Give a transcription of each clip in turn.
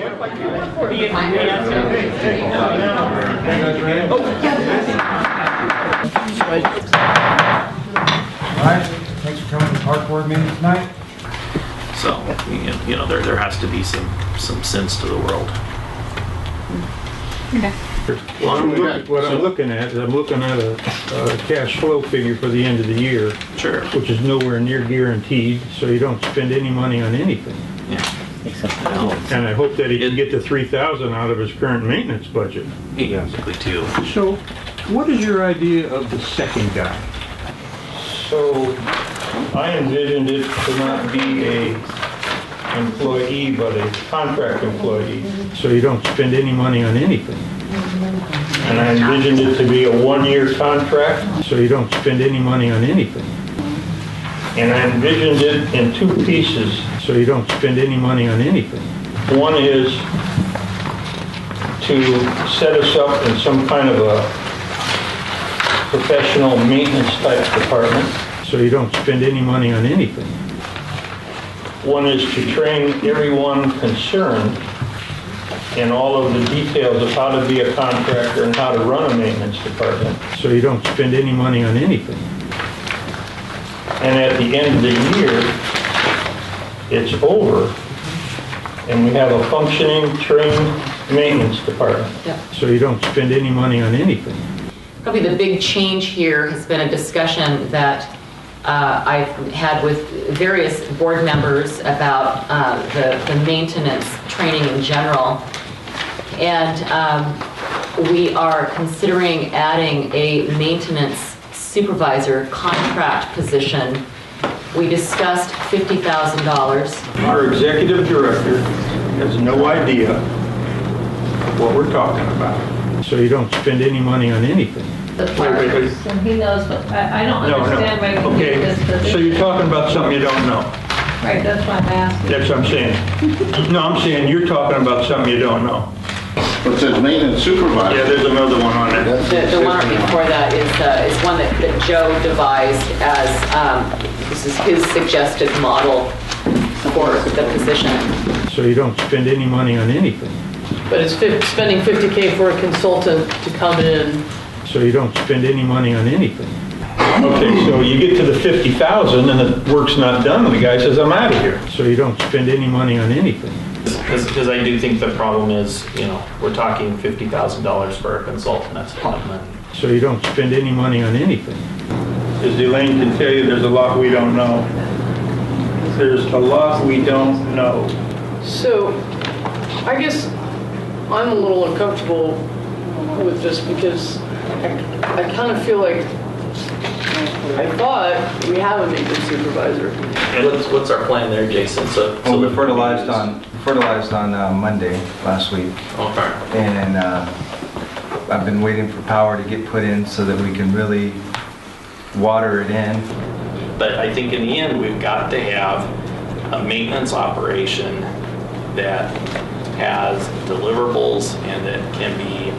Alright, thanks for coming to the park board meeting tonight. So, you know, there has to be some sense to the world. Okay. What I'm looking at is I'm looking at a cash flow figure for the end of the year. Sure. Which is nowhere near guaranteed, so you don't spend any money on anything. Yeah. And I hope that he can get the $3,000 out of his current maintenance budget. Exactly too. So, what is your idea of the second guy? So, I envisioned it to not be a employee, but a contract employee. So you don't spend any money on anything. And I envisioned it to be a one-year contract. So you don't spend any money on anything. And I envisioned it in two pieces. So you don't spend any money on anything. One is to set us up in some kind of a professional maintenance type department. So you don't spend any money on anything. One is to train everyone concerned in all of the details of how to be a contractor and how to run a maintenance department. So you don't spend any money on anything. And at the end of the year, it's over, and we have a functioning, trained maintenance department. Yep. So you don't spend any money on anything. Probably the big change here has been a discussion that I've had with various board members about the maintenance training in general. And we are considering adding a maintenance supervisor contract position. We discussed $50,000. Our executive director has no idea what we're talking about. So you don't spend any money on anything. Wait. And he knows, but I don't understand why we Okay, need this position. so you're talking about something you don't know. Right, that's why I'm asking. That's what I'm saying. No, I'm saying you're talking about something you don't know. It says maintenance supervisor. Yeah, there's another one on it. The one before that is one that Joe devised as, this is his suggested model for the position. So you don't spend any money on anything. But it's spending $50K for a consultant to come in. So you don't spend any money on anything. Okay, so you get to the 50,000 and the work's not done, and the guy says, I'm out of here. So you don't spend any money on anything. Because I do think the problem is, you know, we're talking $50,000 for a consultant. That's a lot of money. So you don't spend any money on anything. As Elaine can tell you, there's a lot we don't know. There's a lot we don't know. So I guess I'm a little uncomfortable with this because I kind of feel like I thought we have a maintenance supervisor. What's our plan there, Jason? So Well, we fertilized on Monday last week. Okay. And I've been waiting for power to get put in so that we can really water it in. But I think in the end, we've got to have a maintenance operation that has deliverables and that can be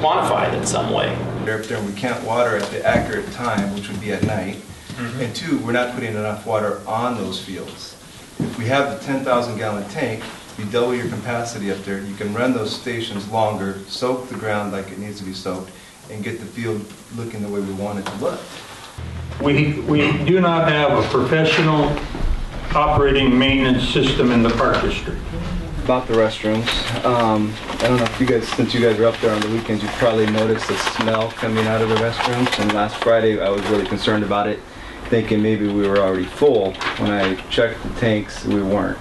quantified in some way. If there we can't water at the accurate time, which would be at night, and two, we're not putting enough water on those fields. If we have the 10,000 gallon tank, you double your capacity up there, you can run those stations longer, soak the ground like it needs to be soaked, and get the field looking the way we want it to look. We do not have a professional operating maintenance system in the Park District. About the restrooms, I don't know if you guys, since you guys are up there on the weekends, you probably noticed the smell coming out of the restrooms. And last Friday, I was really concerned about it, thinking maybe we were already full. When I checked the tanks, we weren't.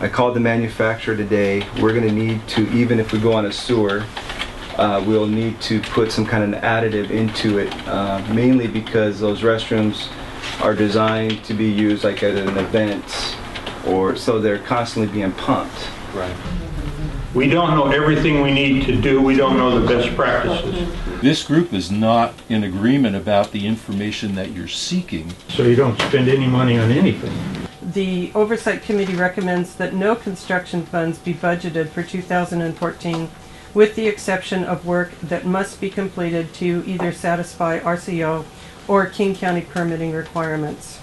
I called the manufacturer today. We're going to need to, even if we go on a sewer, we'll need to put some kind of an additive into it, mainly because those restrooms are designed to be used like at an event, or so they're constantly being pumped. Right. We don't know everything we need to do. We don't know the best practices. This group is not in agreement about the information that you're seeking. So you don't spend any money on anything. The Oversight Committee recommends that no construction funds be budgeted for 2014, with the exception of work that must be completed to either satisfy RCO or King County permitting requirements.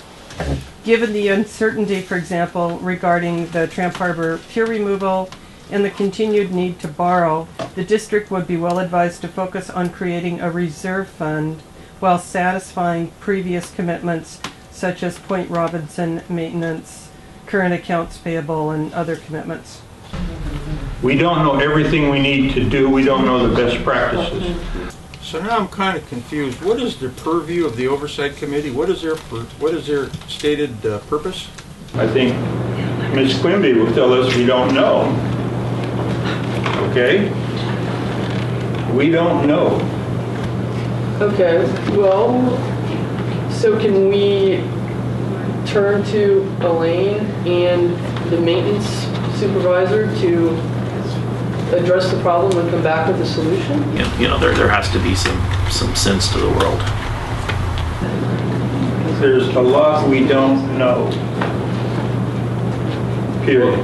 Given the uncertainty, for example, regarding the Tramp Harbor pier removal and the continued need to borrow, the district would be well advised to focus on creating a reserve fund while satisfying previous commitments such as Point Robinson maintenance, current accounts payable, and other commitments. We don't know everything we need to do. We don't know the best practices. So now I'm kind of confused. What is the purview of the Oversight Committee? What is their stated purpose? I think Ms. Quimby will tell us we don't know. Okay? We don't know. Okay, well, so can we turn to Elaine and the maintenance supervisor to address the problem and come back with a solution? You know, there has to be some sense to the world. There's a lot we don't know. Period.